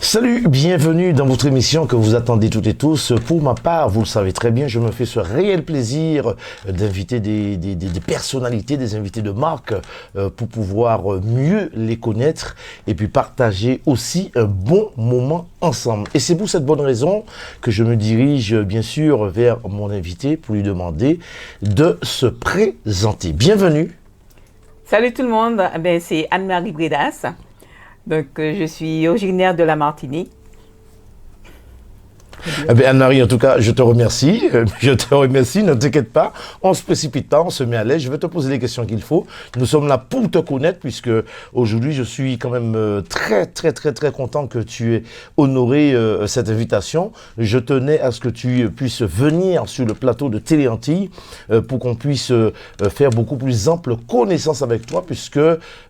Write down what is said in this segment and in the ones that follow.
Salut, bienvenue dans votre émission que vous attendez toutes et tous. Pour ma part, vous le savez très bien, je me fais ce réel plaisir d'inviter des personnalités, des invités de marque pour pouvoir mieux les connaître et puis partager aussi un bon moment ensemble. Et c'est pour cette bonne raison que je me dirige bien sûr vers mon invité pour lui demander de se présenter. Bienvenue. Salut tout le monde, c'est Anne-Marie Bredas. Donc, je suis originaire de la Martinique. Anne-Marie, en tout cas, je te remercie. Ne t'inquiète pas. On ne se précipite pas, on se met à l'aise. Je vais te poser les questions qu'il faut. Nous sommes là pour te connaître, puisque aujourd'hui, je suis quand même très content que tu aies honoré cette invitation. Je tenais à ce que tu puisses venir sur le plateau de Télé Antilles pour qu'on puisse faire beaucoup plus ample connaissance avec toi, puisque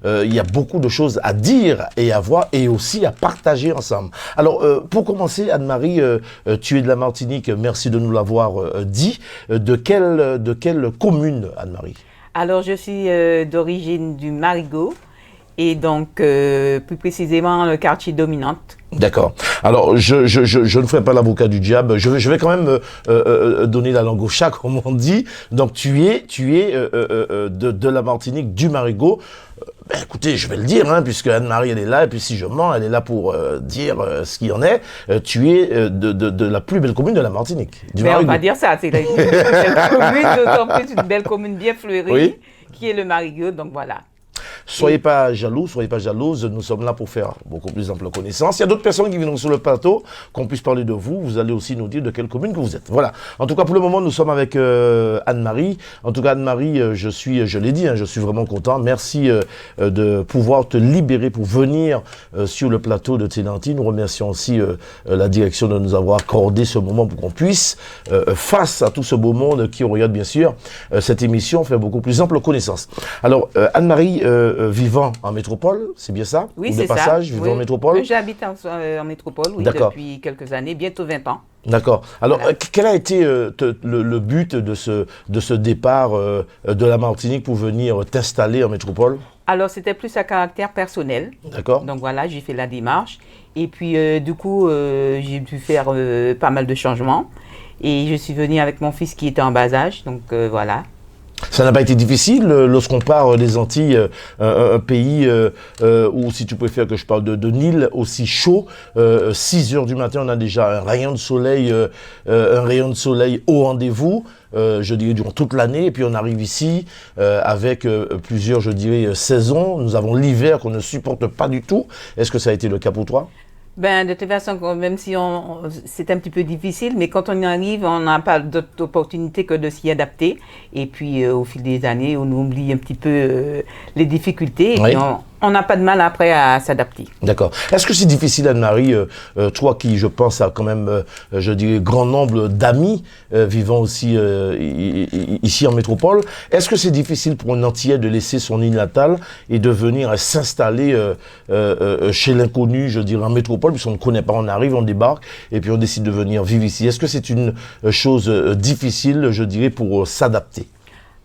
il y a beaucoup de choses à dire et à voir et aussi à partager ensemble. Alors, pour commencer, Anne-Marie, tu es de la Martinique, merci de nous l'avoir dit. De quelle commune, Anne-Marie? Alors, je suis d'origine du Marigot et donc plus précisément le quartier dominante. D'accord. Alors, je ne ferai pas l'avocat du diable. Je vais quand même donner la langue au chat, comme on dit. Donc, tu es de la Martinique, du Marigot. Écoutez, je vais le dire, hein, puisque Anne-Marie, elle est là, et puis si je mens, elle est là pour dire ce qu'il y en est. Tu es de la plus belle commune de la Martinique, du Marigot. On va dire ça, c'est une belle commune, d'autant plus une belle commune bien fleurie, oui, qui est le Marigot, donc voilà. Soyez pas jaloux, soyez pas jalouses, nous sommes là pour faire beaucoup plus ample connaissance. Il y a d'autres personnes qui viendront sur le plateau, qu'on puisse parler de vous. Vous allez aussi nous dire de quelle commune que vous êtes. Voilà. En tout cas, pour le moment, nous sommes avec Anne-Marie. En tout cas, Anne-Marie, je l'ai dit, hein, je suis vraiment content. Merci de pouvoir te libérer pour venir sur le plateau de Télé Antilles. Nous remercions aussi la direction de nous avoir accordé ce moment pour qu'on puisse, face à tout ce beau monde qui regarde bien sûr cette émission, faire beaucoup plus ample connaissance. Alors, Anne-Marie, vivant en métropole, c'est bien ça? Oui, c'est ça. De passage, vivant en métropole? J'habite en métropole, oui, depuis quelques années, bientôt 20 ans. D'accord. Alors, voilà. Quel a été le but de ce départ de la Martinique pour venir t'installer en métropole? Alors, c'était plus à caractère personnel. D'accord. Donc voilà, j'ai fait la démarche. Et puis, du coup, j'ai dû faire pas mal de changements. Et je suis venue avec mon fils qui était en bas âge. Donc voilà. Ça n'a pas été difficile lorsqu'on part des Antilles, un pays où, si tu préfères que je parle de Nil, aussi chaud, 6 heures du matin, on a déjà un rayon de soleil au rendez-vous, je dirais durant toute l'année, et puis on arrive ici avec plusieurs, je dirais, saisons. Nous avons l'hiver qu'on ne supporte pas du tout. Est-ce que ça a été le cas pour toi? De toute façon, même si c'est un petit peu difficile, mais quand on y arrive, on n'a pas d'autre opportunité que de s'y adapter. Et puis, au fil des années, on oublie un petit peu les difficultés. Oui. Et on n'a pas de mal après à s'adapter. D'accord. Est-ce que c'est difficile, Anne-Marie, toi qui, je pense, a quand même, je dirais, grand nombre d'amis vivant aussi ici en métropole, est-ce que c'est difficile pour un Antillais de laisser son île natale et de venir s'installer chez l'inconnu, je dirais, en métropole, puisqu'on ne connaît pas, on arrive, on débarque, et puis on décide de venir vivre ici? Est-ce que c'est une chose difficile, je dirais, pour s'adapter?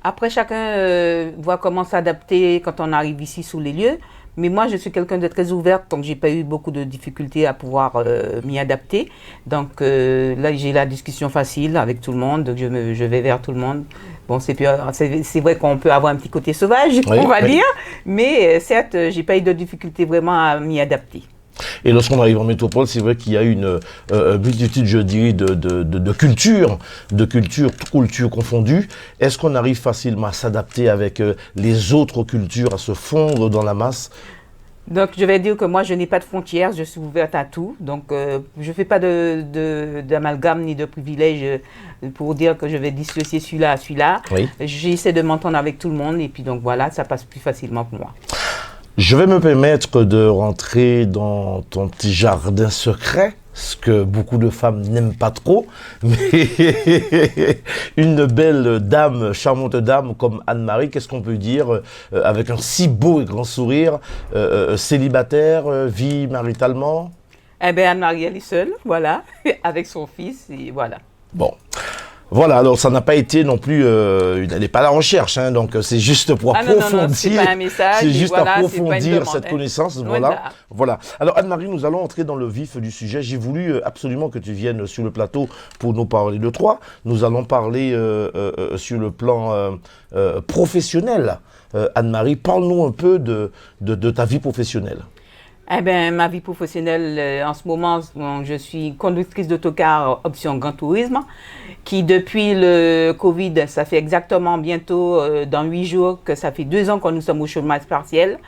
Après, chacun voit comment s'adapter quand on arrive ici sous les lieux. Mais moi, je suis quelqu'un de très ouverte, donc j'ai pas eu beaucoup de difficultés à pouvoir m'y adapter. Donc là, j'ai la discussion facile avec tout le monde, donc je vais vers tout le monde. Bon, c'est vrai qu'on peut avoir un petit côté sauvage, oui, on va dire, mais certes, j'ai pas eu de difficultés vraiment à m'y adapter. Et lorsqu'on arrive en métropole, c'est vrai qu'il y a une multitude, je dirais, de cultures, toutes cultures confondues. Est-ce qu'on arrive facilement à s'adapter avec les autres cultures, à se fondre dans la masse? Donc, je vais dire que moi, je n'ai pas de frontières, je suis ouverte à tout. Donc, je ne fais pas d'amalgame ni de privilège pour dire que je vais dissocier celui-là à celui-là. Oui. J'essaie de m'entendre avec tout le monde et puis donc voilà, ça passe plus facilement pour moi. Je vais me permettre de rentrer dans ton petit jardin secret, ce que beaucoup de femmes n'aiment pas trop, mais une belle dame, charmante dame comme Anne-Marie, qu'est-ce qu'on peut dire avec un si beau et grand sourire, célibataire, vit maritalement? Eh bien, Anne-Marie, elle est seule, voilà, avec son fils, et voilà. Bon. Voilà, alors ça n'a pas été non plus, elle n'est pas à la recherche, hein, donc c'est juste pour approfondir, c'est pas un message, c'est juste voilà, approfondir c'est cette connaissance, Loin voilà, de là. voilà. Alors Anne-Marie, nous allons entrer dans le vif du sujet. J'ai voulu absolument que tu viennes sur le plateau pour nous parler de toi. Nous allons parler sur le plan professionnel. Anne-Marie, parle-nous un peu de ta vie professionnelle. Eh ben, ma vie professionnelle, en ce moment, je suis conductrice d'autocar option Grand Tourisme, qui depuis le Covid, ça fait exactement bientôt dans 8 jours que ça fait 2 ans que nous sommes au chômage partiel.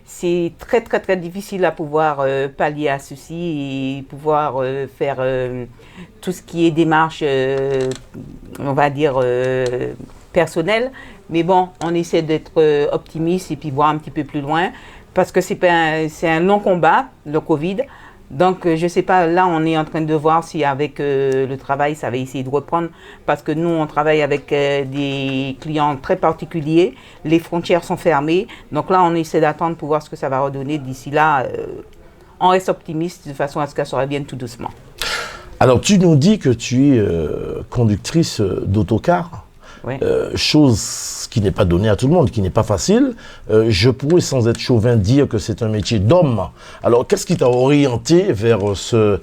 C'est très très très difficile à pouvoir pallier à ceci et pouvoir faire tout ce qui est démarche, on va dire, personnelle. Mais bon, on essaie d'être optimiste et puis voir un petit peu plus loin. Parce que c'est un long combat, le Covid. Donc, je ne sais pas, là, on est en train de voir si avec le travail, ça va essayer de reprendre. Parce que nous, on travaille avec des clients très particuliers. Les frontières sont fermées. Donc là, on essaie d'attendre pour voir ce que ça va redonner. D'ici là, on reste optimiste de façon à ce que ça revienne tout doucement. Alors, tu nous dis que tu es conductrice d'autocar. Oui. Chose qui n'est pas donnée à tout le monde, qui n'est pas facile. Je pourrais, sans être chauvin, dire que c'est un métier d'homme. Alors, qu'est-ce qui t'a orienté vers ce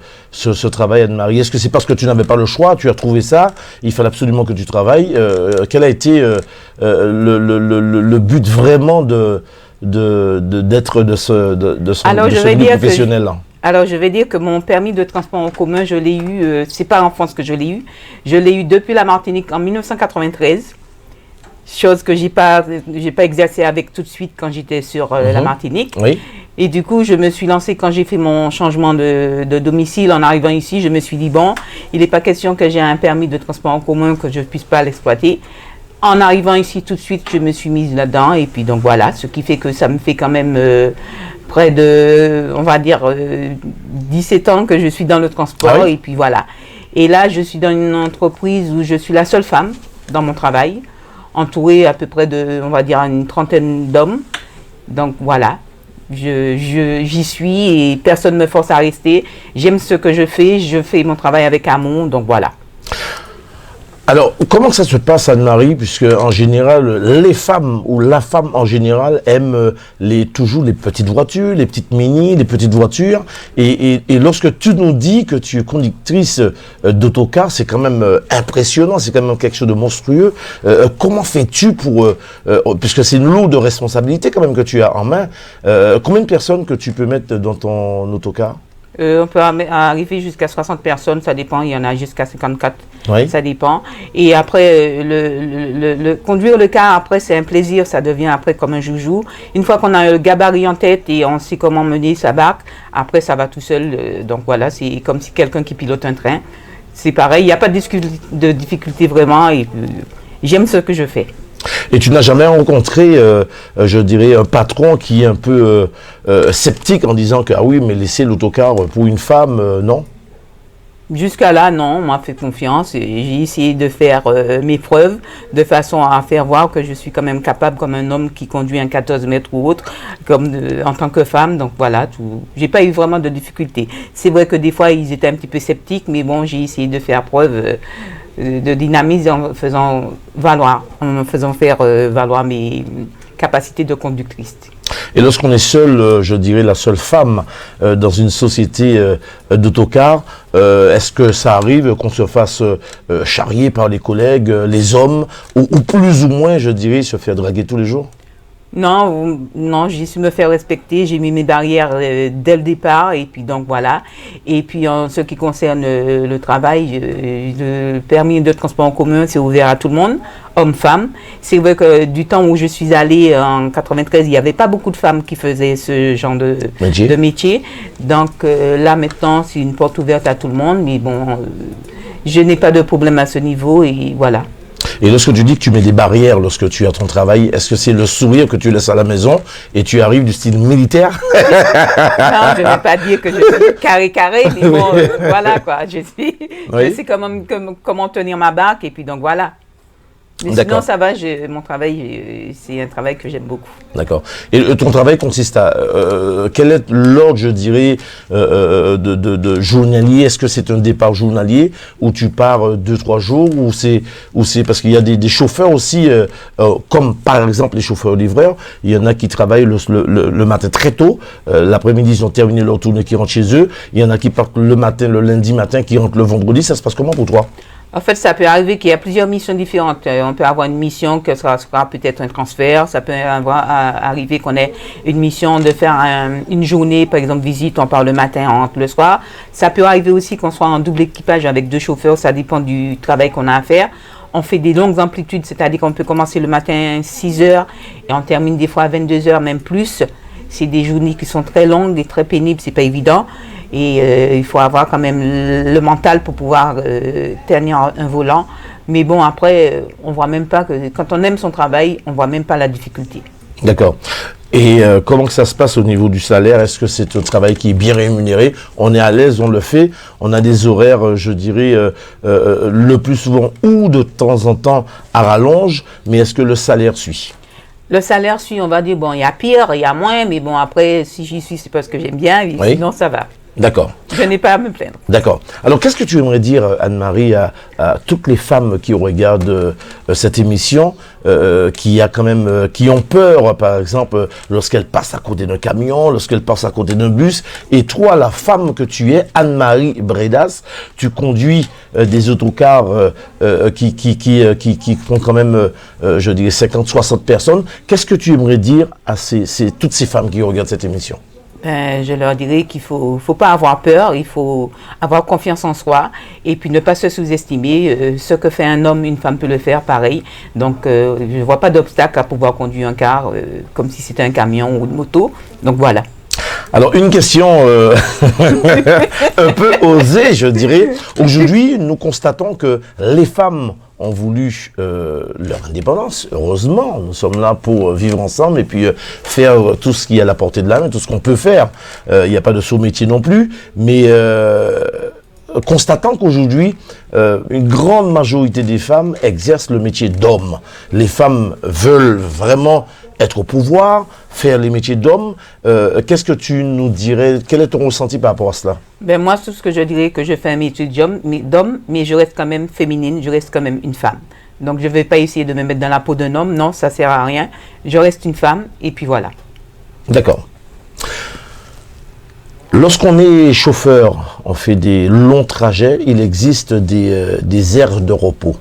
travail, Anne-Marie? Est-ce que c'est parce que tu n'avais pas le choix, tu as trouvé ça, il fallait absolument que tu travailles? Quel a été le but vraiment d'être de ce milieu professionnel? Alors, je vais dire que mon permis de transport en commun, je l'ai eu, c'est pas en France que je l'ai eu. Je l'ai eu depuis la Martinique en 1993. Chose que j'ai pas exercé avec tout de suite quand j'étais sur la Martinique. Oui. Et du coup, je me suis lancée quand j'ai fait mon changement de domicile en arrivant ici. Je me suis dit, bon, il n'est pas question que j'ai un permis de transport en commun que je ne puisse pas l'exploiter. En arrivant ici tout de suite, je me suis mise là-dedans. Et puis donc voilà, ce qui fait que ça me fait quand même près de, on va dire, 17 ans que je suis dans le transport. Ah oui? Et puis voilà. Et là, je suis dans une entreprise où je suis la seule femme dans mon travail, entourée à peu près de, on va dire, une trentaine d'hommes. Donc voilà, j'y suis et personne ne me force à rester. J'aime ce que je fais mon travail avec amour, donc voilà. Alors, comment ça se passe, Anne-Marie, puisque en général, les femmes ou la femme en général aime toujours les petites voitures, les petites mini, les petites voitures. Et lorsque tu nous dis que tu es conductrice d'autocar, c'est quand même impressionnant, c'est quand même quelque chose de monstrueux. Comment fais-tu puisque c'est une lourde responsabilité quand même que tu as en main, combien de personnes que tu peux mettre dans ton autocar? On peut arriver jusqu'à 60 personnes, ça dépend, il y en a jusqu'à 54, oui. Ça dépend. Et après, conduire le car, après, c'est un plaisir, ça devient après comme un joujou. Une fois qu'on a le gabarit en tête et on sait comment mener sa barque, après, ça va tout seul. Donc voilà, c'est comme si quelqu'un qui pilote un train. C'est pareil, il n'y a pas de difficulté vraiment et j'aime ce que je fais. Et tu n'as jamais rencontré, je dirais, un patron qui est un peu sceptique en disant que, ah oui, mais laisser l'autocar pour une femme, non? Jusqu'à là, non, on m'a fait confiance et j'ai essayé de faire mes preuves de façon à faire voir que je suis quand même capable comme un homme qui conduit un 14 mètres ou autre, en tant que femme. Donc voilà, j'ai pas eu vraiment de difficultés. C'est vrai que des fois, ils étaient un petit peu sceptiques, mais bon, j'ai essayé de faire preuve de dynamisme en me faisant faire valoir mes capacités de conductrice. Et lorsqu'on est seul, je dirais la seule femme dans une société d'autocar, est-ce que ça arrive qu'on se fasse charrier par les collègues, les hommes, ou plus ou moins, je dirais, se faire draguer tous les jours? Non, j'ai su me faire respecter, j'ai mis mes barrières dès le départ et puis donc voilà. Et puis en ce qui concerne le travail, le permis de transport en commun, c'est ouvert à tout le monde, hommes, femmes. C'est vrai que du temps où je suis allée en 93, il n'y avait pas beaucoup de femmes qui faisaient ce genre de métier. Donc là maintenant, c'est une porte ouverte à tout le monde, mais bon, je n'ai pas de problème à ce niveau et voilà. Et lorsque tu dis que tu mets des barrières lorsque tu as ton travail, est-ce que c'est le sourire que tu laisses à la maison et tu arrives du style militaire? Non, je ne vais pas dire que je suis carré, mais bon, voilà quoi, je sais comment tenir ma barque et puis donc voilà. Mais sinon, ça va, mon travail, c'est un travail que j'aime beaucoup. D'accord. Et ton travail consiste à... quel est l'ordre, je dirais, de journalier? Est-ce que c'est un départ journalier où tu pars 2-3 jours ou c'est parce qu'il y a des chauffeurs aussi, comme par exemple les chauffeurs-livreurs, il y en a qui travaillent le matin très tôt, l'après-midi ils ont terminé leur tournée, qui rentrent chez eux, il y en a qui partent le matin, le lundi matin, qui rentrent le vendredi. Ça se passe comment pour toi? En fait, ça peut arriver qu'il y a plusieurs missions différentes. On peut avoir une mission que sera peut-être un transfert. Ça peut arriver qu'on ait une mission de faire une journée, par exemple, visite, on part le matin, on rentre le soir. Ça peut arriver aussi qu'on soit en double équipage avec 2 chauffeurs. Ça dépend du travail qu'on a à faire. On fait des longues amplitudes, c'est-à-dire qu'on peut commencer le matin 6 heures et on termine des fois à 22 heures, même plus. C'est des journées qui sont très longues et très pénibles, c'est pas évident. Et il faut avoir quand même le mental pour pouvoir tenir un volant. Mais bon, après, on voit même pas que quand on aime son travail, on voit même pas la difficulté. D'accord. Et comment que ça se passe au niveau du salaire? Est-ce que c'est un travail qui est bien rémunéré? On est à l'aise, on le fait. On a des horaires, je dirais, le plus souvent ou de temps en temps à rallonge. Mais est-ce que le salaire suit? Le salaire suit, on va dire, bon, il y a pire, il y a moins. Mais bon, après, si j'y suis, c'est parce que j'aime bien. Oui. Sinon, ça va. D'accord. Je n'ai pas à me plaindre. D'accord. Alors, qu'est-ce que tu aimerais dire, Anne-Marie, à toutes les femmes qui regardent cette émission, qui ont peur, par exemple, lorsqu'elles passent à côté d'un camion, lorsqu'elles passent à côté d'un bus, et toi, la femme que tu es, Anne-Marie Bredas, tu conduis des autocars qui font quand même, je dirais, 50-60 personnes. Qu'est-ce que tu aimerais dire à toutes ces femmes qui regardent cette émission? Je leur dirais qu'il faut pas avoir peur, il faut avoir confiance en soi et puis ne pas se sous-estimer. Ce que fait un homme, une femme peut le faire pareil. Donc, je ne vois pas d'obstacle à pouvoir conduire un car comme si c'était un camion ou une moto. Donc, voilà. Alors, une question un peu osée, je dirais. Aujourd'hui, nous constatons que les femmes ont voulu leur indépendance. Heureusement, nous sommes là pour vivre ensemble et puis faire tout ce qui est à la portée de la main, tout ce qu'on peut faire. Il n'y a pas de sous-métier non plus, mais constatant qu'aujourd'hui, une grande majorité des femmes exercent le métier d'homme. Les femmes veulent vraiment être au pouvoir, faire les métiers d'homme. Qu'est-ce que tu nous dirais? Quel est ton ressenti par rapport à cela? Ben moi, tout ce que je dirais, que je fais un métier d'homme, mais je reste quand même féminine, je reste quand même une femme. Donc, je ne vais pas essayer de me mettre dans la peau d'un homme, non, ça ne sert à rien. Je reste une femme, et puis voilà. D'accord. Lorsqu'on est chauffeur, on fait des longs trajets, il existe des aires de repos.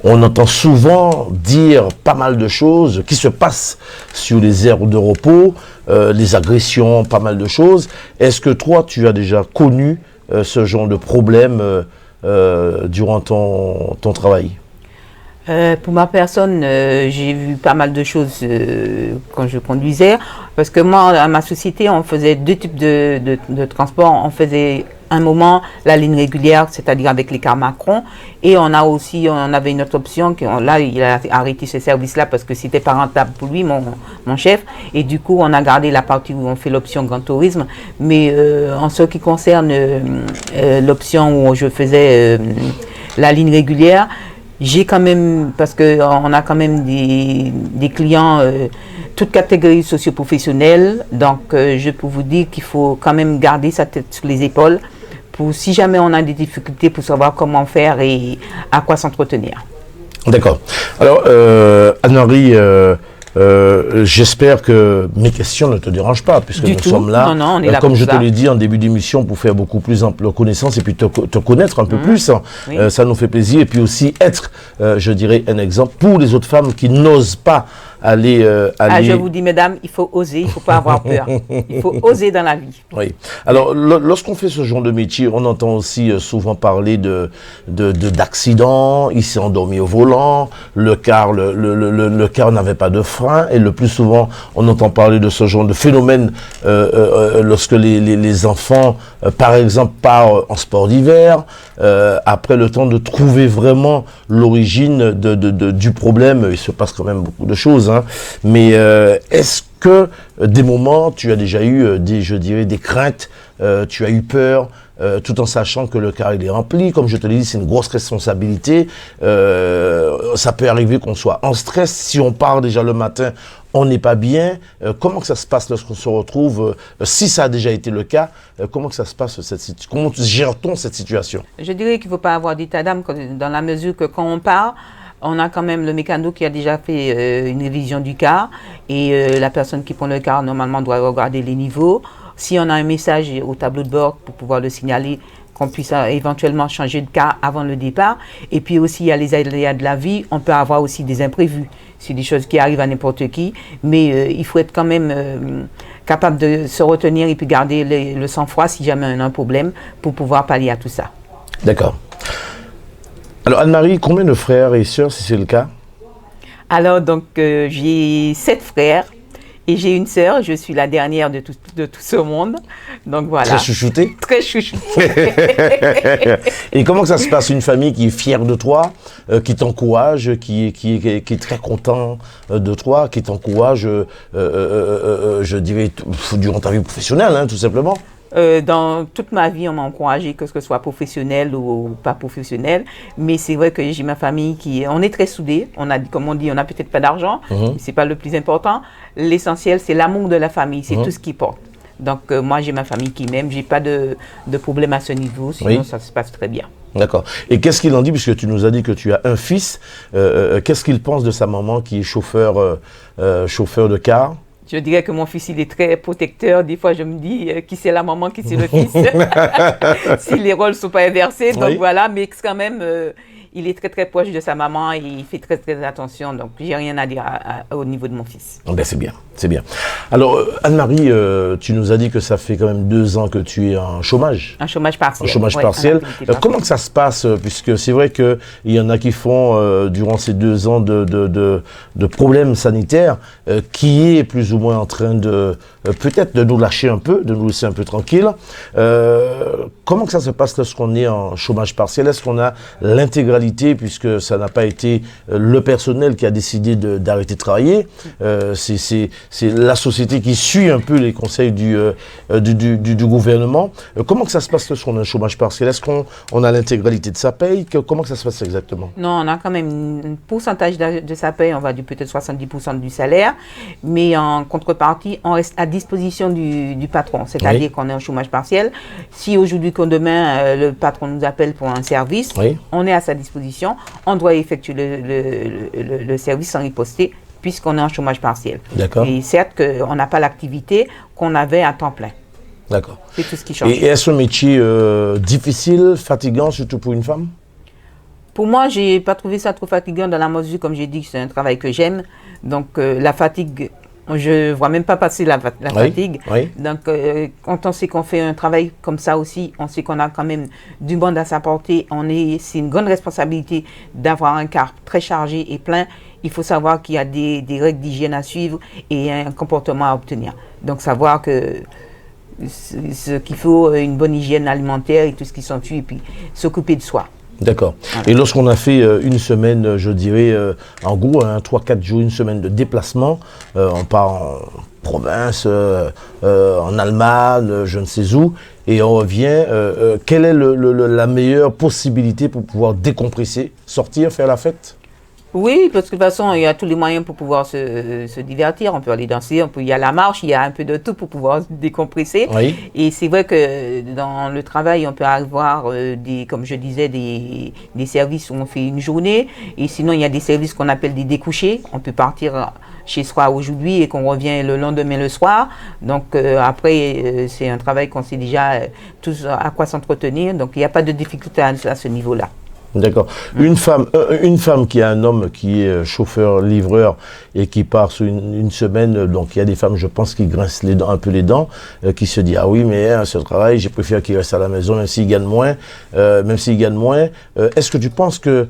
On entend souvent dire pas mal de choses qui se passent sur les aires de repos, les agressions, pas mal de choses. Est-ce que toi, tu as déjà connu ce genre de problème durant ton travail? Pour ma personne, j'ai vu pas mal de choses quand je conduisais, parce que moi, à ma société, on faisait 2 types de transport. On faisait un moment la ligne régulière, c'est-à-dire avec les cars Macron, et on avait une autre option, là, il a arrêté ce service-là parce que c'était pas rentable pour lui, mon chef, et du coup, on a gardé la partie où on fait l'option Grand Tourisme, mais en ce qui concerne l'option où je faisais la ligne régulière, j'ai quand même, parce qu'on a quand même des clients, toutes catégories socio-professionnelles, donc je peux vous dire qu'il faut quand même garder sa tête sur les épaules pour si jamais on a des difficultés pour savoir comment faire et à quoi s'entretenir. D'accord. Alors, Anne-Marie, j'espère que mes questions ne te dérangent pas, puisque nous sommes là, on est là comme je te l'ai dit en début d'émission, pour faire beaucoup plus ample connaissance et puis te connaître un peu plus. Oui. Ça nous fait plaisir. Et puis aussi être, je dirais, un exemple pour les autres femmes qui n'osent pas aller... je vous dis, mesdames, il faut oser, il ne faut pas avoir peur. Il faut oser dans la vie. Oui. Alors, lorsqu'on fait ce genre de métier, on entend aussi souvent parler d'accidents. Il s'est endormi au volant, le car n'avait pas de frein. Et le plus souvent, on entend parler de ce genre de phénomène lorsque les enfants, par exemple, partent en sport d'hiver, après le temps de trouver vraiment l'origine du problème. Il se passe quand même beaucoup de choses. Hein. Mais est-ce que des moments, tu as déjà eu je dirais, des craintes, tu as eu peur, tout en sachant que le car il est rempli. Comme je te l'ai dit, c'est une grosse responsabilité. Ça peut arriver qu'on soit en stress. Si on part déjà le matin, on n'est pas bien. Comment que ça se passe lorsqu'on se retrouve, si ça a déjà été le cas, comment que ça se passe, comment gère-t-on cette situation? Je dirais qu'il ne faut pas avoir d'état d'âme dans la mesure que quand on part, on a quand même le mécano qui a déjà fait une révision du car et la personne qui prend le car normalement doit regarder les niveaux. Si on a un message au tableau de bord pour pouvoir le signaler, qu'on puisse éventuellement changer de car avant le départ. Et puis aussi, il y a les aléas de la vie, on peut avoir aussi des imprévus. C'est des choses qui arrivent à n'importe qui, mais il faut être quand même capable de se retenir et puis garder le sang-froid si jamais on a un problème pour pouvoir pallier à tout ça. D'accord. Alors Anne-Marie, combien de frères et sœurs si c'est le cas? Alors donc j'ai 7 frères et j'ai une sœur, je suis la dernière de tout ce monde. Donc voilà. Très chouchoutée? Très chouchoutée. Et comment que ça se passe, une famille qui est fière de toi, qui t'encourage, qui est très content de toi, qui t'encourage, je dirais, durant ta vie professionnelle, hein, tout simplement? Dans toute ma vie, on m'a encouragé, que ce soit professionnel ou pas professionnel. Mais c'est vrai que j'ai ma famille on est très soudés. Comme on dit, on n'a peut-être pas d'argent, mais c'est pas le plus important. L'essentiel, c'est l'amour de la famille, c'est tout ce qui porte. Donc moi, j'ai ma famille qui m'aime, j'ai pas de problème à ce niveau, sinon ça se passe très bien. D'accord. Et qu'est-ce qu'il en dit, puisque tu nous as dit que tu as un fils, qu'est-ce qu'il pense de sa maman qui est chauffeur de car? Je dirais que mon fils, il est très protecteur. Des fois, je me dis qui c'est la maman, qui c'est le fils. Si les rôles ne sont pas inversés. Donc voilà, mais quand même, il est très très proche de sa maman et il fait très très attention. Donc, j'ai rien à dire au niveau de mon fils. Ben, c'est bien, c'est bien. Alors, Anne-Marie, tu nous as dit que ça fait quand même 2 ans que tu es en chômage. Un chômage partiel. Un chômage partiel. Comment que ça se passe? Puisque c'est vrai qu'il y en a qui font, durant ces 2 ans de problèmes sanitaires, qui est plus ou moins en train peut-être de nous lâcher un peu, de nous laisser un peu tranquille. Comment que ça se passe lorsqu'on est en chômage partiel? Est-ce qu'on a l'intégralité, puisque ça n'a pas été le personnel qui a décidé d'arrêter de travailler, c'est la société qui suit un peu les conseils du gouvernement. Comment que ça se passe lorsqu'on a un chômage partiel? Est-ce qu'on a l'intégralité de sa paye? Comment que ça se passe exactement? Non, on a quand même un pourcentage de sa paye, on va dire peut-être 70% du salaire, mais en contrepartie, on reste à disposition du patron, c'est-à-dire qu'on est en chômage partiel. Si aujourd'hui, comme demain, le patron nous appelle pour un service, on est à sa disposition, on doit effectuer le service sans riposter, puisqu'on est en chômage partiel. D'accord. Et certes qu'on n'a pas l'activité qu'on avait à temps plein. D'accord. C'est tout ce qui change. Et est-ce un métier difficile, fatigant, surtout pour une femme? Pour moi, je n'ai pas trouvé ça trop fatigant dans la mesure, comme j'ai dit, c'est un travail que j'aime. Donc, la fatigue, je ne vois même pas passer la fatigue. Oui. Donc, quand on sait qu'on fait un travail comme ça aussi, on sait qu'on a quand même du monde à sa portée. C'est une grande responsabilité d'avoir un car très chargé et plein. Il faut savoir qu'il y a des règles d'hygiène à suivre et un comportement à obtenir. Donc, savoir que qu'il faut une bonne hygiène alimentaire et tout ce qui s'ensuit, et puis s'occuper de soi. D'accord. Voilà. Et lorsqu'on a fait une semaine, je dirais, en gros, 3-4 jours, une semaine de déplacement, on part en province, en Allemagne, je ne sais où, et on revient, quelle est la meilleure possibilité pour pouvoir décompresser, sortir, faire la fête? Oui, parce que de toute façon, il y a tous les moyens pour pouvoir se divertir. On peut aller danser, il y a la marche, il y a un peu de tout pour pouvoir se décompresser. Oui. Et c'est vrai que dans le travail, on peut avoir, comme je disais, des services où on fait une journée. Et sinon, il y a des services qu'on appelle des découchés. On peut partir chez soi aujourd'hui et qu'on revient le lendemain le soir. Donc après, c'est un travail qu'on sait déjà tous à quoi s'entretenir. Donc il n'y a pas de difficulté à ce niveau-là. D'accord. Une femme qui a un homme qui est chauffeur-livreur et qui part sur une semaine, donc il y a des femmes, je pense, qui grincent un peu les dents, qui se disent « Ah oui, mais ce travail, j'ai préféré qu'il reste à la maison, même s'il gagne moins. » Est-ce que tu penses que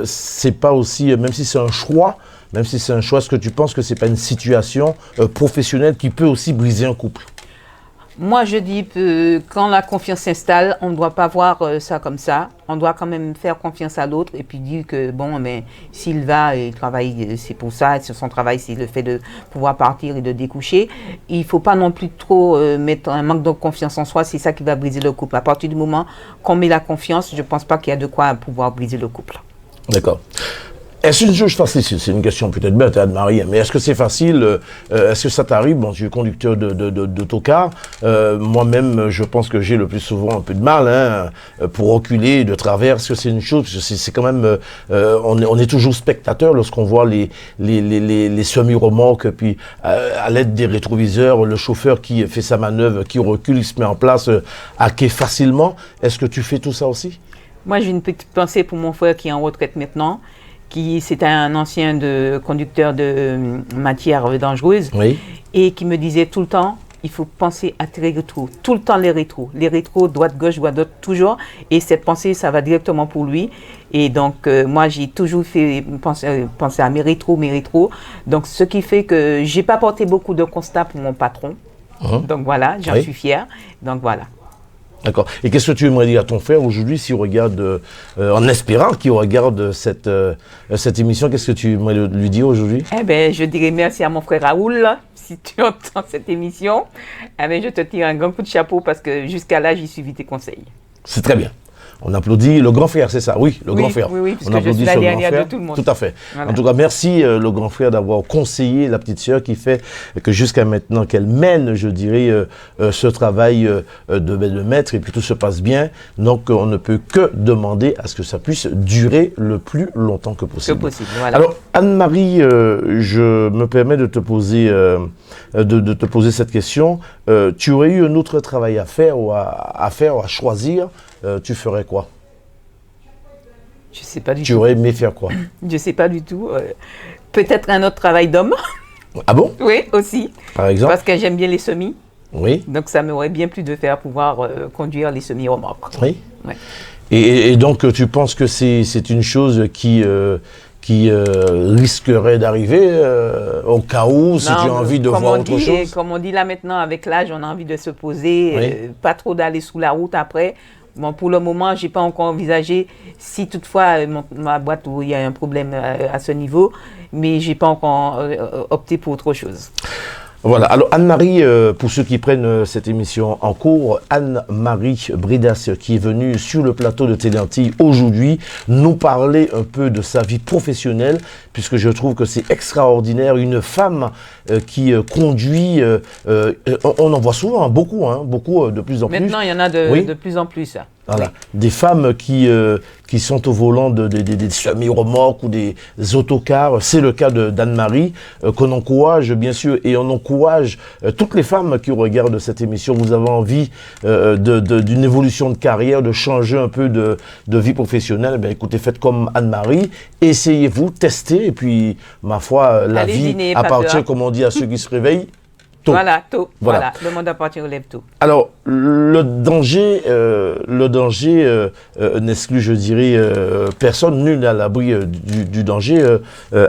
c'est pas aussi, même si c'est un choix, est-ce que tu penses que c'est pas une situation professionnelle qui peut aussi briser un couple? Moi, je dis que quand la confiance s'installe, on ne doit pas voir ça comme ça. On doit quand même faire confiance à l'autre et puis dire que, bon, mais s'il va et travaille, c'est pour ça. Son travail, c'est le fait de pouvoir partir et de découcher. Il ne faut pas non plus trop mettre un manque de confiance en soi. C'est ça qui va briser le couple. À partir du moment qu'on met la confiance, je ne pense pas qu'il y a de quoi pouvoir briser le couple. D'accord. Est-ce une chose facile? C'est une question peut-être bête, Anne-Marie, mais est-ce que c'est facile? Est-ce que ça t'arrive? Bon, je suis conducteur d'autocar. Moi-même, je pense que j'ai le plus souvent un peu de mal pour reculer de travers. Est-ce que c'est une chose? C'est quand même... on est toujours spectateur lorsqu'on voit les semi-remorques, puis à l'aide des rétroviseurs, le chauffeur qui fait sa manœuvre, qui recule, il se met en place à quai facilement. Est-ce que tu fais tout ça aussi? Moi, j'ai une petite pensée pour mon frère qui est en retraite maintenant. C'est un ancien conducteur de matières dangereuses, oui. Et qui me disait tout le temps, il faut penser à tes rétros, tout le temps les rétros, droite-gauche, droite-droite, toujours, et cette pensée, ça va directement pour lui, et donc moi j'ai toujours fait penser à mes rétros, donc ce qui fait que j'ai pas porté beaucoup de constats pour mon patron, donc voilà, j'en suis fière, donc voilà. D'accord. Et qu'est-ce que tu aimerais dire à ton frère aujourd'hui s'il regarde, en espérant qu'il regarde cette émission, qu'est-ce que tu aimerais lui dire aujourd'hui? Eh bien, je dirais merci à mon frère Raoul, si tu entends cette émission. Eh bien, je te tire un grand coup de chapeau parce que jusqu'à là, j'ai suivi tes conseils. C'est très bien. On applaudit le grand frère, c'est ça? Oui, le grand frère. Oui, parce on que je suis la dernière de tout le monde. Tout à fait. Voilà. En tout cas, merci le grand frère d'avoir conseillé la petite sœur qui fait que jusqu'à maintenant qu'elle mène, je dirais, ce travail de maître et puis tout se passe bien. Donc, on ne peut que demander à ce que ça puisse durer le plus longtemps que possible. Voilà. Alors, Anne-Marie, je me permets de te poser, cette question. Tu aurais eu un autre travail à faire ou à choisir? Tu ferais quoi? Je sais pas du tout. Tu aurais aimé faire quoi? Je sais pas du tout. Peut-être un autre travail d'homme. Ah bon? Oui, aussi. Par exemple? Parce que j'aime bien les semis. Oui. Donc ça m'aurait bien plu de pouvoir conduire les semis-remorques. Oui. Ouais. Et donc tu penses que c'est une chose qui risquerait d'arriver au cas où, si tu as envie de voir autre chose? Comme on dit là maintenant, avec l'âge, on a envie de se poser, pas trop d'aller sous la route après. Bon, pour le moment, je n'ai pas encore envisagé si toutefois ma boîte où il y a un problème à ce niveau, mais je n'ai pas encore opté pour autre chose. Voilà, alors Anne-Marie, pour ceux qui prennent cette émission en cours, Anne-Marie Bridas qui est venue sur le plateau de Télé Antilles aujourd'hui nous parler un peu de sa vie professionnelle, puisque je trouve que c'est extraordinaire, une femme qui conduit, on en voit souvent, beaucoup, de plus en plus. Maintenant, il y en a de plus en plus. Voilà. Oui. Des femmes qui sont au volant des semi-remorques ou des autocars. C'est le cas d'Anne-Marie, qu'on encourage bien sûr, et on encourage toutes les femmes qui regardent cette émission. Vous avez envie d'une évolution de carrière, de changer un peu de vie professionnelle, bien écoutez, faites comme Anne-Marie, essayez-vous, testez, et puis ma foi, la vie appartient, comme on dit, à ceux qui se réveillent tôt. Voilà, le monde appartient, relève tôt. Alors, le danger n'exclut, je dirais, personne, nul à l'abri du danger.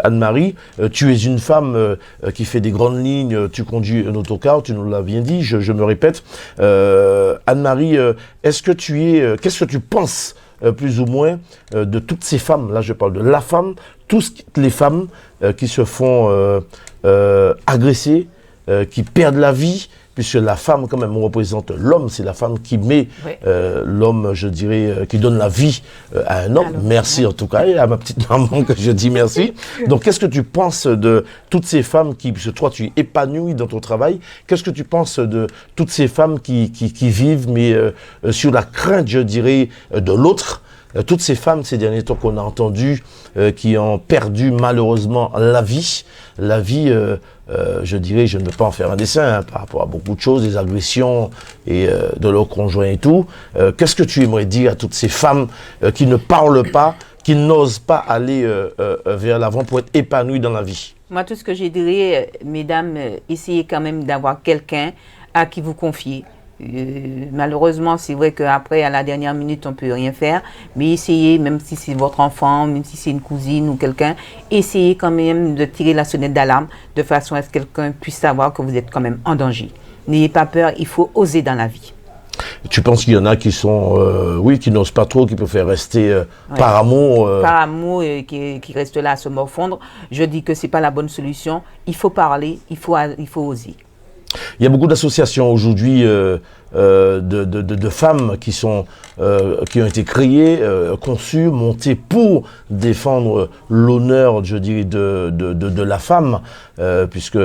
Anne-Marie, tu es une femme qui fait des grandes lignes, tu conduis un autocar, tu nous l'as bien dit, je me répète. Anne-Marie, qu'est-ce que tu penses plus ou moins de toutes ces femmes, là je parle de la femme, toutes les femmes qui se font agresser, qui perdent la vie, puisque la femme, quand même, on représente l'homme, c'est la femme qui met l'homme, je dirais, qui donne la vie à un homme. Alors, merci en tout cas, et à ma petite maman que je dis merci. Donc, qu'est-ce que tu penses de toutes ces femmes puisque toi, tu es épanouie dans ton travail, qu'est-ce que tu penses de toutes ces femmes qui vivent, mais sur la crainte, je dirais, de l'autre? Toutes ces femmes, ces derniers temps qu'on a entendues, qui ont perdu malheureusement la vie, je dirais, je ne veux pas en faire un dessin par rapport à beaucoup de choses, des agressions et de leurs conjoints et tout. Qu'est-ce que tu aimerais dire à toutes ces femmes qui ne parlent pas, qui n'osent pas aller vers l'avant pour être épanouies dans la vie? Moi, tout ce que je dirais, mesdames, essayez quand même d'avoir quelqu'un à qui vous confier. Malheureusement, c'est vrai qu'après, à la dernière minute, on ne peut rien faire. Mais essayez, même si c'est votre enfant, même si c'est une cousine ou quelqu'un, essayez quand même de tirer la sonnette d'alarme de façon à ce que quelqu'un puisse savoir que vous êtes quand même en danger. n'ayez pas peur, il faut oser dans la vie. Tu penses qu'il y en a qui sont, oui, qui n'osent pas trop, qui préfèrent rester par amour Par amour, qui restent là à se morfondre. Je dis que ce n'est pas la bonne solution. Il faut parler, il faut oser. Il y a beaucoup d'associations aujourd'hui de femmes qui ont été créées, conçues, montées pour défendre l'honneur, je dirais, de la femme, puisque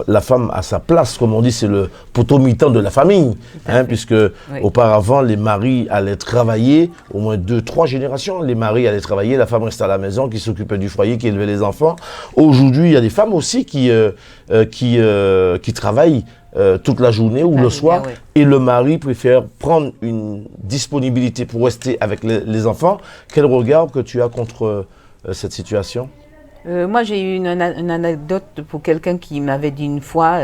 la femme a sa place, comme on dit, c'est le potomitan de la famille, puisque auparavant les maris allaient travailler, au moins 2-3 générations, les maris allaient travailler, la femme restait à la maison, qui s'occupait du foyer, qui élevait les enfants. Aujourd'hui, il y a des femmes aussi qui travaillent toute la journée ou le soir, et le mari préfère prendre une disponibilité pour rester avec les enfants. Quel regard que tu as contre cette situation? Moi, j'ai eu une anecdote pour quelqu'un qui m'avait dit une fois,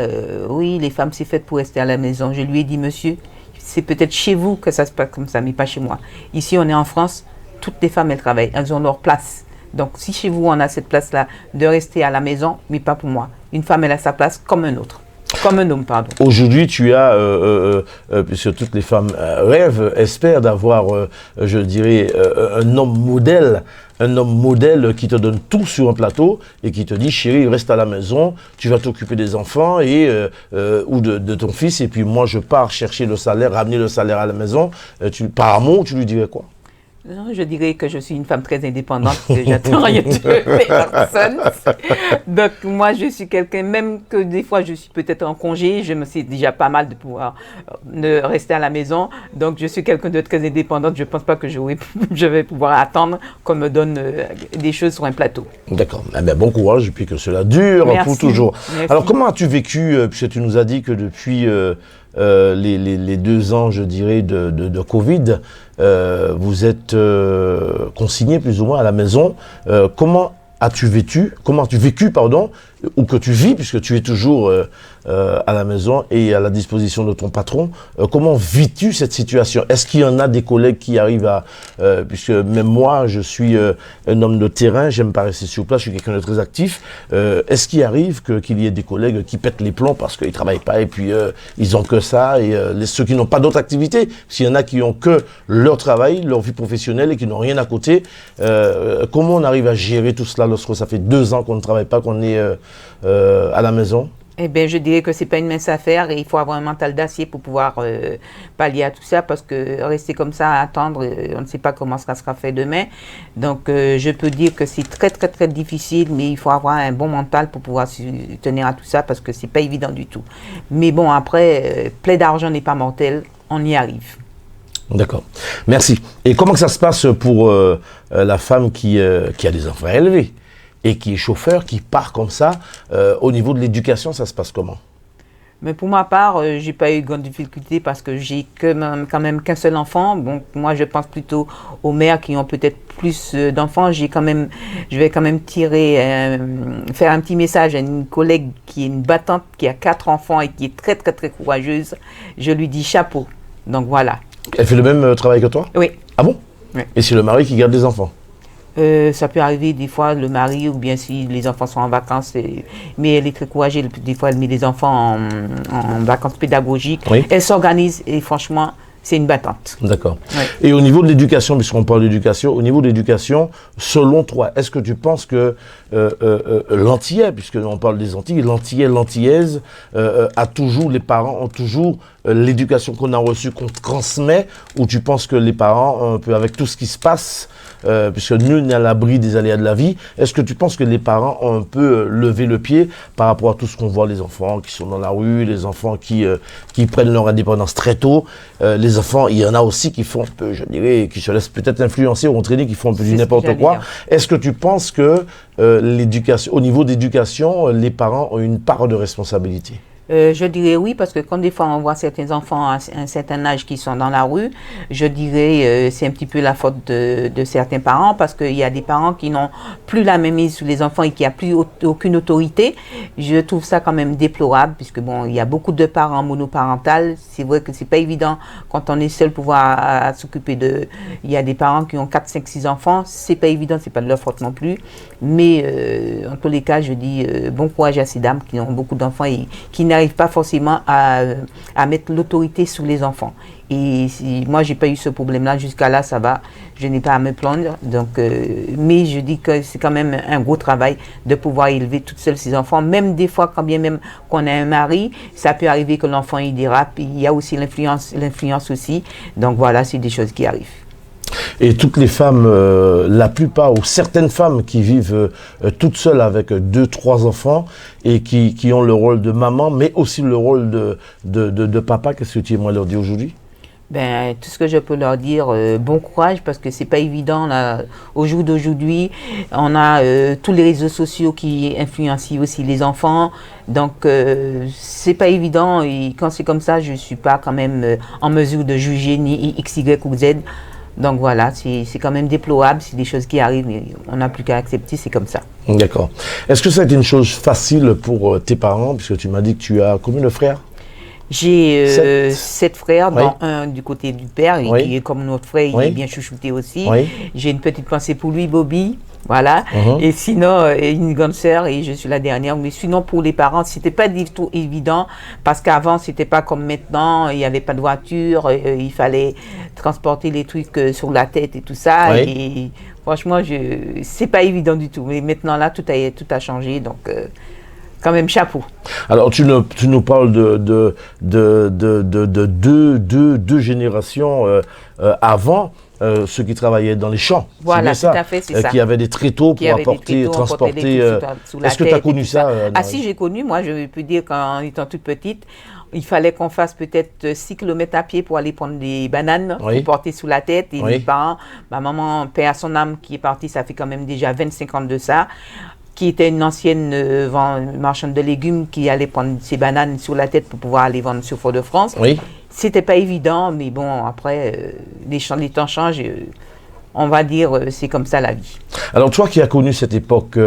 oui, les femmes, c'est fait pour rester à la maison. Je lui ai dit, monsieur, c'est peut-être chez vous que ça se passe comme ça, mais pas chez moi. Ici, on est en France, toutes les femmes, elles travaillent, elles ont leur place. Donc, si chez vous, on a cette place-là de rester à la maison, mais pas pour moi. Une femme, elle a sa place comme un autre. Comme un homme, pardon. Aujourd'hui, tu as, puisque toutes les femmes rêvent, espèrent d'avoir, je dirais, un homme modèle qui te donne tout sur un plateau et qui te dit, chérie, reste à la maison, tu vas t'occuper des enfants ou de ton fils, et puis moi, je pars chercher le salaire, ramener le salaire à la maison. Par amour, tu lui dirais quoi? Non, je dirais que je suis une femme très indépendante, que j'attends rien de personne. Donc moi, je suis quelqu'un, même que des fois je suis peut-être en congé, je me sais déjà pas mal de pouvoir rester à la maison. Donc je suis quelqu'un de très indépendante, je ne pense pas que je vais pouvoir attendre qu'on me donne des choses sur un plateau. D'accord, eh bien, bon courage et puis que cela dure pour toujours. Merci. Alors comment as-tu vécu, puisque tu nous as dit que depuis les 2 ans, je dirais, de Covid, vous êtes consigné plus ou moins à la maison. Comment as-tu vécu, ou que tu vis, puisque tu es toujours à la maison et à la disposition de ton patron, comment vis-tu cette situation? Est-ce qu'il y en a des collègues qui arrivent à... puisque même moi, je suis un homme de terrain, j'aime pas rester sur place, je suis quelqu'un de très actif. Est-ce qu'il arrive qu'il y ait des collègues qui pètent les plombs parce qu'ils travaillent pas et puis ils ont que ça, et ceux qui n'ont pas d'autres activités, s'il y en a qui ont que leur travail, leur vie professionnelle et qui n'ont rien à côté, comment on arrive à gérer tout cela lorsque ça fait 2 ans qu'on ne travaille pas, qu'on est à la maison? Eh bien, je dirais que ce n'est pas une mince affaire et il faut avoir un mental d'acier pour pouvoir pallier à tout ça, parce que rester comme ça à attendre, on ne sait pas comment ça sera fait demain. Donc, je peux dire que c'est très, très, très difficile, mais il faut avoir un bon mental pour pouvoir tenir à tout ça, parce que ce n'est pas évident du tout. Mais bon, après, plein d'argent n'est pas mortel, on y arrive. D'accord. Merci. Et comment que ça se passe pour la femme qui a des enfants à élever et qui est chauffeur, qui part comme ça, au niveau de l'éducation, ça se passe comment? Mais pour ma part, j'ai pas eu de grande difficulté parce que j'ai quand même qu'un seul enfant. Donc moi, je pense plutôt aux mères qui ont peut-être plus d'enfants. Je vais quand même faire un petit message à une collègue qui est une battante, qui a 4 enfants et qui est très très très courageuse. Je lui dis chapeau. Donc voilà. Elle fait le même travail que toi? Oui. Ah bon? Oui. Et c'est le mari qui garde les enfants? Ça peut arriver des fois, le mari, ou bien si les enfants sont en vacances, mais elle est très courageuse, des fois elle met les enfants en vacances pédagogiques, oui. Elle s'organise et franchement, c'est une battante. D'accord. Ouais. Et au niveau de l'éducation, puisqu'on parle d'éducation, au niveau de l'éducation, selon toi, est-ce que tu penses que l'Antillais, puisqu'on parle des Antilles, l'Antillais, l'Antillaise, les parents ont toujours l'éducation qu'on a reçue, qu'on transmet, ou tu penses que les parents, un peu avec tout ce qui se passe, puisque nul n'est à l'abri des aléas de la vie, est-ce que tu penses que les parents ont un peu levé le pied par rapport à tout ce qu'on voit, les enfants qui sont dans la rue, les enfants qui prennent leur indépendance très tôt, les enfants, il y en a aussi qui font un peu, je dirais, qui se laissent peut-être influencer ou entraîner, qui font un peu du n'importe quoi. Est-ce que tu penses que au niveau d'éducation, les parents ont une part de responsabilité? Je dirais oui, parce que quand des fois on voit certains enfants à un certain âge qui sont dans la rue, je dirais c'est un petit peu la faute de certains parents, parce qu'il y a des parents qui n'ont plus la même mise sur les enfants et qui n'ont plus aucune autorité. Je trouve ça quand même déplorable, puisque bon, il y a beaucoup de parents monoparentales. C'est vrai que c'est pas évident quand on est seul pouvoir s'occuper de... Il y a des parents qui ont 4, 5, 6 enfants, c'est pas évident, c'est pas de leur faute non plus. Mais en tous les cas, je dis bon courage à ces dames qui ont beaucoup d'enfants et qui n'arrivent pas forcément à mettre l'autorité sur les enfants. Et moi, j'ai pas eu ce problème-là. Jusqu'à là, ça va. Je n'ai pas à me plaindre. Donc, mais je dis que c'est quand même un gros travail de pouvoir élever toute seule ses enfants. Même des fois, quand bien même qu'on a un mari, ça peut arriver que l'enfant il dérape. Il y a aussi l'influence aussi. Donc voilà, c'est des choses qui arrivent. Et toutes les femmes, la plupart ou certaines femmes qui vivent toutes seules avec 2, 3 enfants et qui ont le rôle de maman, mais aussi le rôle de papa, qu'est-ce que tu aimerais leur dire aujourd'hui? Ben, tout ce que je peux leur dire, bon courage, parce que c'est pas évident là. Au jour d'aujourd'hui, on a tous les réseaux sociaux qui influencent aussi les enfants, donc c'est pas évident. Et quand c'est comme ça, je suis pas quand même en mesure de juger ni X, Y ou Z. Donc voilà, c'est quand même déplorable, c'est des choses qui arrivent, mais on n'a plus qu'à accepter, c'est comme ça. D'accord. Est-ce que ça a été une chose facile pour tes parents, puisque tu m'as dit que tu as combien de frères? J'ai 7 frères, Oui. dont un du côté du père, et Oui. qui est comme notre frère, il Oui. est bien chouchouté aussi. Oui. J'ai une petite pensée pour lui, Bobby, voilà. Et sinon, une grande sœur, et je suis la dernière. Mais sinon, pour les parents, c'était pas du tout évident, parce qu'avant, c'était pas comme maintenant, il n'y avait pas de voiture, il fallait transporter les trucs sur la tête et tout ça. Oui. Et franchement, c'est pas évident du tout. Mais maintenant, là, tout a changé, donc quand même, chapeau. Alors, tu nous parles de deux générations avant, ceux qui travaillaient dans les champs. Voilà, c'est bien tout à fait, c'est ça. Qui avaient des tréteaux pour apporter, transporter. Est-ce que tu as connu ça? Ah si, j'ai connu. Moi, je peux dire qu'en étant toute petite, il fallait qu'on fasse peut-être 6 km à pied pour aller prendre des bananes, Oui. pour porter sous la tête. Et Oui. mes parents, ma maman, paix à son âme, qui est partie, ça fait quand même déjà 25 ans de ça, qui était une ancienne marchande de légumes qui allait prendre ses bananes sur la tête pour pouvoir aller vendre sur Fort-de-France. Oui. C'était pas évident, mais bon, après, les temps changent. On va dire, c'est comme ça la vie. Alors, toi qui as connu cette époque,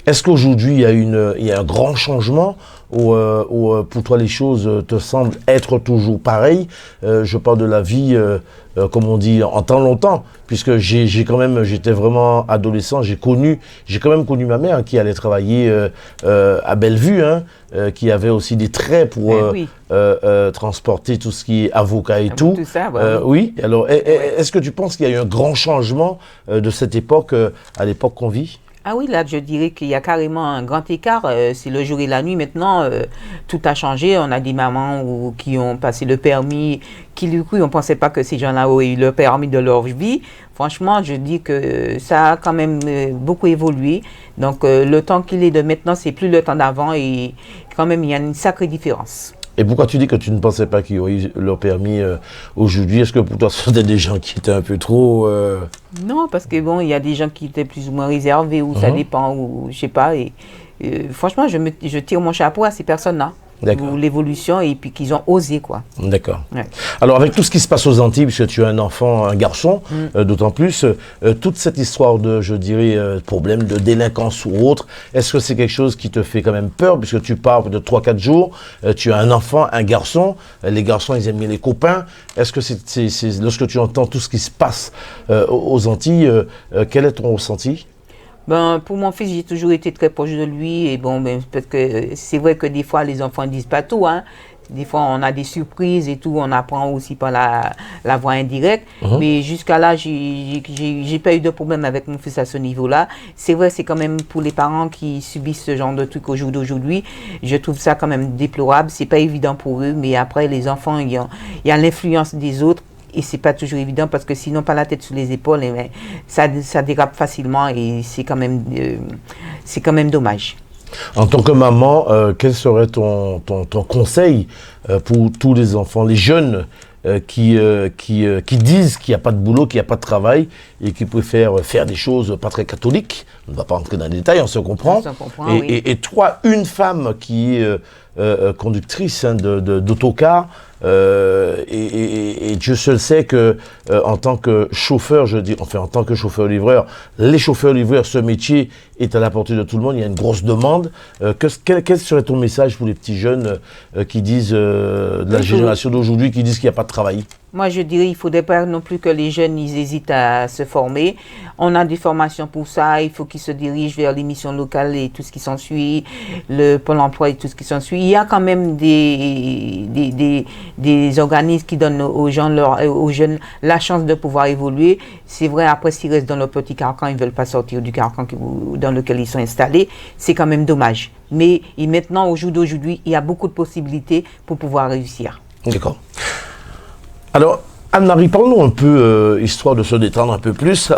est-ce qu'aujourd'hui, il y a un grand changement ou pour toi, les choses te semblent être toujours pareilles? Je parle de la vie, comme on dit, en temps longtemps, puisque j'étais vraiment adolescent, j'ai quand même connu ma mère qui allait travailler à Bellevue, qui avait aussi des traits pour Oui. transporter tout ce qui est avocat et Ah, tout. tout ça, bah oui. Alors, est-ce que tu penses qu'il y a eu un grand changement de cette époque à l'époque qu'on vit? Ah oui, là, je dirais qu'il y a carrément un grand écart. C'est le jour et la nuit. Maintenant, tout a changé. On a des mamans qui ont passé le permis, qui du coup, on ne pensait pas que ces gens-là auraient eu le permis de leur vie. Franchement, je dis que ça a quand même beaucoup évolué. Donc, le temps qu'il est de maintenant, c'est plus le temps d'avant. Et quand même, il y a une sacrée différence. Et pourquoi tu dis que tu ne pensais pas qu'ils auraient eu leur permis aujourd'hui? Est-ce que pour toi, c'était des gens qui étaient un peu trop... Non, parce que bon, il y a des gens qui étaient plus ou moins réservés, ou ça dépend, ou je sais pas. Et franchement, je tire mon chapeau à ces personnes-là. D'accord. Pour l'évolution et puis qu'ils ont osé, quoi. D'accord. Ouais. Alors, avec tout ce qui se passe aux Antilles, puisque tu as un enfant, un garçon, d'autant plus, toute cette histoire de, je dirais, problème de délinquance ou autre, est-ce que c'est quelque chose qui te fait quand même peur, puisque tu pars de 3-4 jours, tu as un enfant, un garçon, les garçons, ils aiment bien les copains. Est-ce que lorsque tu entends tout ce qui se passe aux Antilles, quel est ton ressenti? Ben, pour mon fils, j'ai toujours été très proche de lui. Et bon, ben, parce que c'est vrai que des fois, les enfants ne disent pas tout, hein. Des fois, on a des surprises et tout. On apprend aussi par la voie indirecte. Mais jusqu'à là, j'ai pas eu de problème avec mon fils à ce niveau-là. C'est vrai, c'est quand même pour les parents qui subissent ce genre de trucs au jour d'aujourd'hui. Je trouve ça quand même déplorable. C'est pas évident pour eux. Mais après, les enfants, il y a l'influence des autres. Et c'est pas toujours évident parce que sinon, pas la tête sous les épaules, ça dérape facilement et c'est quand même dommage. En tant que maman, quel serait ton conseil pour tous les enfants, les jeunes qui disent qu'il n'y a pas de boulot, qu'il n'y a pas de travail et qui préfèrent faire des choses pas très catholiques? On ne va pas entrer dans les détails, on se comprend. On se comprend, et, oui. et toi, une femme qui est conductrice d'autocar, et Dieu seul sait que en tant que chauffeur, en tant que chauffeur-livreur, les chauffeurs-livreurs, ce métier est à la portée de tout le monde, il y a une grosse demande. Quel serait ton message pour les petits jeunes qui disent, de la génération d'aujourd'hui, qui disent qu'il n'y a pas de travail? Moi, je dirais, il ne faudrait pas non plus que les jeunes, ils hésitent à se former. On a des formations pour ça. Il faut qu'ils se dirigent vers les missions locales et tout ce qui s'ensuit, le Pôle emploi et tout ce qui s'ensuit. Il y a quand même des organismes qui donnent aux jeunes la chance de pouvoir évoluer. C'est vrai, après, s'ils restent dans leur petit carcan, ils ne veulent pas sortir du carcan dans lequel ils sont installés. C'est quand même dommage. Mais maintenant, au jour d'aujourd'hui, il y a beaucoup de possibilités pour pouvoir réussir. D'accord. Alors, Anne-Marie, parle-nous un peu, histoire de se détendre un peu plus.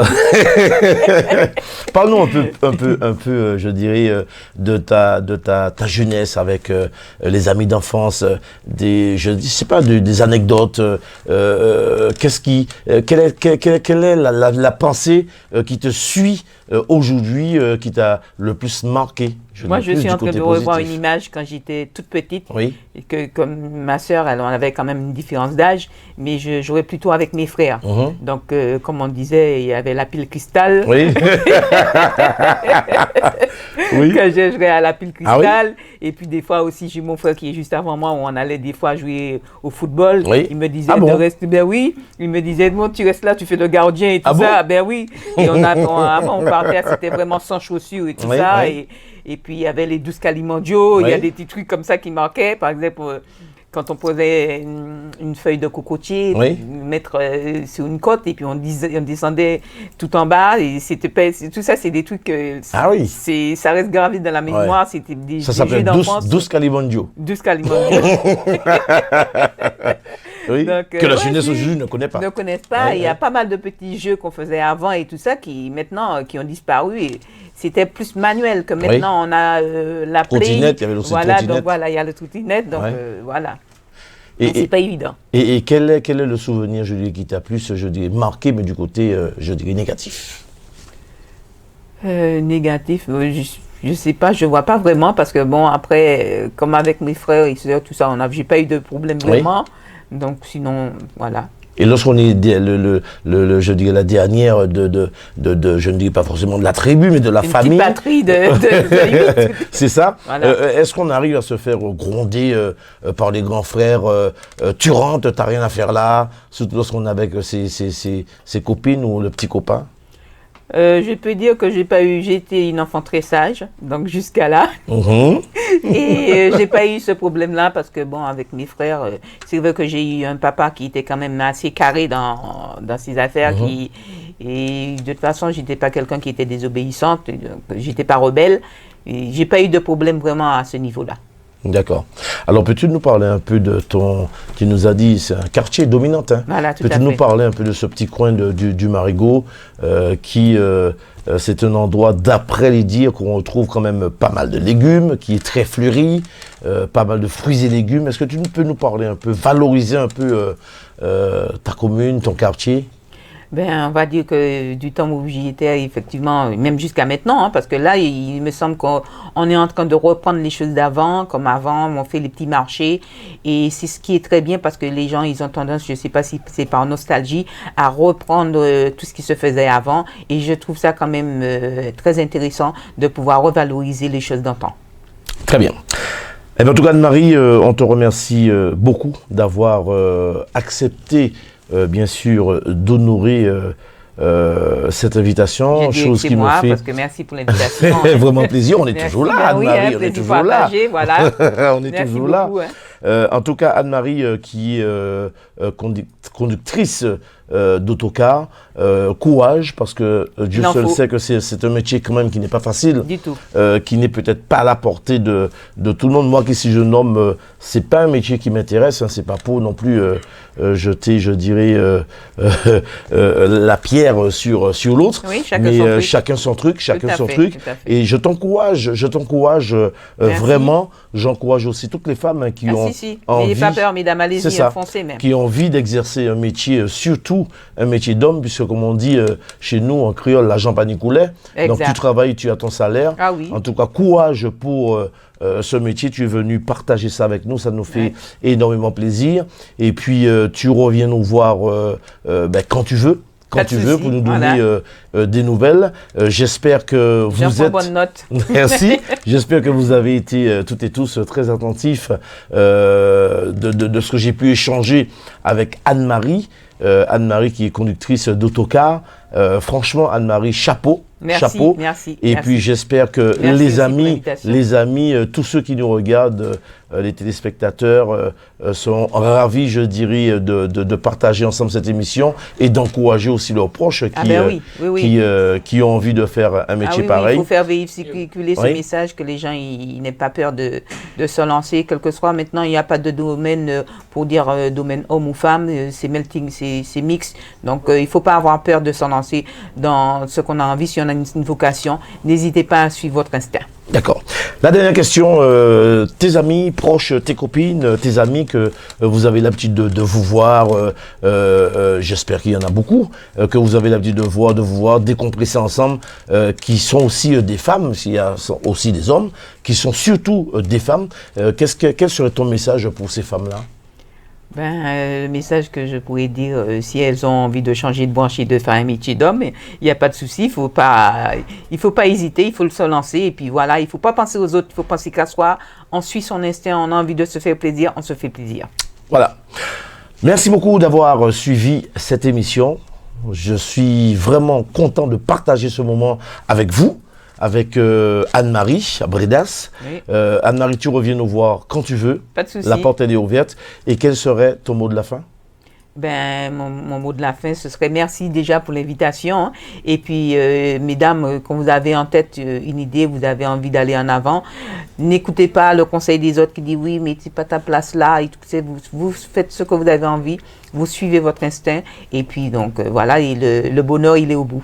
Parle-nous un peu, je dirais, de ta jeunesse avec les amis d'enfance, des anecdotes. Quelle est la pensée qui te suit aujourd'hui, qui t'a le plus marqué? Moi, je suis en train de revoir une image quand j'étais toute petite. Oui. Et que, comme ma sœur, on avait quand même une différence d'âge, mais je jouais plutôt avec mes frères. Donc, comme on disait, il y avait la pile cristal. Oui. Oui. Quand je jouais à la pile cristal. Ah oui? Et puis, des fois aussi, j'ai mon frère qui est juste avant moi, où on allait des fois jouer au football. Oui. Il me disait de rester. Ben oui. Il me disait, bon, tu restes là, tu fais le gardien et tout ça. Ben oui. Et avant, on partait, c'était vraiment sans chaussures et tout ça. Oui. Et puis, il y avait les 12 calimandios, il y a des petits trucs comme ça qui marquaient. Par exemple, quand on posait une feuille de cocotier, mettre sur une côte, et puis on descendait tout en bas. Et tout ça, c'est des trucs que ça reste gravé dans la mémoire. Ouais. C'était des jeux d'enfance. 12 calimandios. 12 calimandios. Oui, donc, que la jeunesse aujourd'hui ne connaît pas. Ne connaissent pas. Il y a pas mal de petits jeux qu'on faisait avant et tout ça qui maintenant qui ont disparu. Et c'était plus manuel que maintenant on a la play. Trottinette, il y avait aussi voilà, trottinette. Donc voilà, il y a le trottinette. Donc voilà. Et c'est pas évident. Et quel est le souvenir, je dirais, qui t'a plus, je dirais, marqué, mais du côté, je dirais, négatif? Négatif, je sais pas, je vois pas vraiment parce que bon, après, comme avec mes frères et sœurs, tout ça, j'ai pas eu de problème vraiment. Donc sinon, voilà. Et lorsqu'on est je dirais la dernière je ne dis pas forcément de la tribu, mais de la famille. Une patrie de c'est ça. Voilà. Est-ce qu'on arrive à se faire gronder par les grands frères? Tu rentres, t'as rien à faire là, surtout lorsqu'on est avec ses copines ou le petit copain? Je peux dire que j'ai été une enfant très sage, donc jusqu'à là. Et j'ai pas eu ce problème-là parce que bon, avec mes frères, c'est vrai que j'ai eu un papa qui était quand même assez carré dans ses affaires. Et de toute façon, j'étais pas quelqu'un qui était désobéissante, j'étais pas rebelle. Et j'ai pas eu de problème vraiment à ce niveau-là. D'accord. Alors, peux-tu nous parler un peu de tu nous as dit, c'est un quartier dominant, hein? Voilà, tout à fait. Peux-tu nous parler un peu de ce petit coin du Marigot c'est un endroit, d'après les dires, qu'on retrouve quand même pas mal de légumes, qui est très fleuri, pas mal de fruits et légumes. Est-ce que tu peux nous parler un peu, valoriser un peu ta commune, ton quartier? Ben, on va dire que du temps où j'y étais, effectivement, même jusqu'à maintenant, hein, parce que là, il me semble qu'on est en train de reprendre les choses d'avant, comme avant, on fait les petits marchés, et c'est ce qui est très bien parce que les gens, ils ont tendance, je ne sais pas si c'est par nostalgie, à reprendre tout ce qui se faisait avant, et je trouve ça quand même très intéressant de pouvoir revaloriser les choses d'antan. Très bien. Eh bien, en tout cas, Anne-Marie, on te remercie beaucoup d'avoir accepté bien sûr, d'honorer cette invitation, chose qui me fait... parce que merci pour l'invitation. Vraiment plaisir, on est toujours là, Anne-Marie, on est toujours là. Voilà. On est toujours là. En tout cas, Anne-Marie, qui est conductrice d'autocar, courage, parce que Dieu seul sait que c'est un métier quand même qui n'est pas facile, du tout. Qui n'est peut-être pas à la portée de tout le monde. Moi, qui si je nomme, c'est pas un métier qui m'intéresse, hein, c'est pas pour non plus jeter, je dirais, la pierre sur l'autre, oui, chacun son truc, et je t'encourage vraiment, j'encourage aussi toutes les femmes hein, qui ont envie, n'ayez pas peur, mesdames, allez-y, foncez même. Qui ont envie d'exercer un métier, surtout un métier d'homme, puisque comme on dit chez nous en créole, l'argent panicoulet. Donc tu travailles, tu as ton salaire. Ah oui. En tout cas, courage pour ce métier. Tu es venu partager ça avec nous, ça nous fait énormément plaisir. Et puis tu reviens nous voir quand tu veux. quand tu veux pour nous donner des nouvelles. J'espère que vous êtes... bonne note. Merci. J'espère que vous avez été toutes et tous très attentifs de ce que j'ai pu échanger avec Anne-Marie. Anne-Marie qui est conductrice d'autocar. Franchement, Anne-Marie, chapeau. Merci, chapeau. Merci. Et puis j'espère que les amis, tous ceux qui nous regardent, les téléspectateurs sont ravis, je dirais, de partager ensemble cette émission et d'encourager aussi leurs proches qui ont envie de faire un métier pareil. Il faut faire véhiculer ce message, que les gens n'aient pas peur de se lancer, quel que soit. Maintenant, il n'y a pas de domaine pour dire domaine homme ou femme, c'est melting, c'est mix. Donc, il ne faut pas avoir peur de se lancer dans ce qu'on a envie. Si on a une vocation, n'hésitez pas à suivre votre instinct. D'accord. La dernière question, tes amis proches, tes copines, tes amis que vous avez l'habitude de vous voir, j'espère qu'il y en a beaucoup, que vous avez l'habitude de vous voir décompresser ensemble, qui sont aussi des femmes, s'il y a aussi des hommes, qui sont surtout des femmes. Quel serait ton message pour ces femmes-là? Le message que je pourrais dire, si elles ont envie de changer de branche et de faire un métier d'homme, il n'y a pas de souci, il faut pas hésiter, il faut se lancer et puis voilà, il ne faut pas penser aux autres, il faut penser qu'à soi, on suit son instinct, on a envie de se faire plaisir, on se fait plaisir. Voilà. Merci beaucoup d'avoir suivi cette émission. Je suis vraiment content de partager ce moment avec vous. Avec Anne-Marie à Bredas. Oui. Anne-Marie, tu reviens nous voir quand tu veux. Pas de souci. La porte elle est ouverte. Et quel serait ton mot de la fin? Mon mot de la fin, ce serait merci déjà pour l'invitation. Et puis, mesdames, quand vous avez en tête une idée, vous avez envie d'aller en avant, n'écoutez pas le conseil des autres qui disent oui, mais c'est pas ta place là. Et tout, vous faites ce que vous avez envie, vous suivez votre instinct. Et puis, donc, voilà, et le bonheur, il est au bout.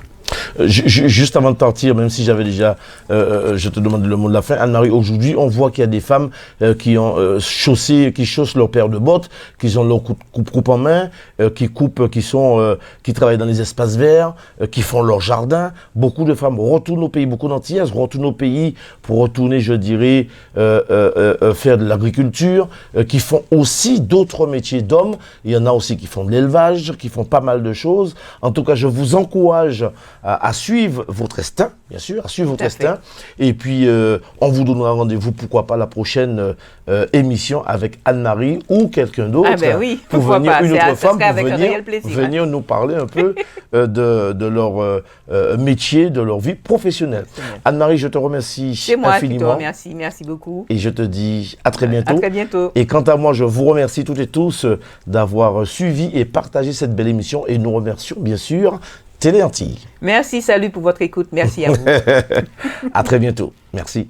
Juste avant de partir, même si j'avais déjà, je te demande le mot de la fin, Anne-Marie, aujourd'hui, on voit qu'il y a des femmes qui chaussent leur paire de bottes, qui ont leur coupe en main, qui travaillent dans les espaces verts, qui font leur jardin. Beaucoup de femmes retournent au pays, beaucoup d'Antillaises retournent au pays pour retourner, je dirais, faire de l'agriculture, qui font aussi d'autres métiers d'hommes. Il y en a aussi qui font de l'élevage, qui font pas mal de choses. En tout cas, je vous encourage à suivre votre instinct, bien sûr, à suivre votre instinct. Et puis, on vous donnera rendez-vous, pourquoi pas, la prochaine émission avec Anne-Marie ou quelqu'un d'autre. Ah ben oui, pour venir, une autre femme, pour venir nous parler un peu de leur métier, de leur vie professionnelle. Anne-Marie, je te remercie infiniment. C'est moi qui te remercie, merci beaucoup. Et je te dis à très bientôt. À très bientôt. Et quant à moi, je vous remercie toutes et tous d'avoir suivi et partagé cette belle émission. Et nous remercions, bien sûr, Télé Antilles. Merci, salut pour votre écoute. Merci à vous. À très bientôt. Merci.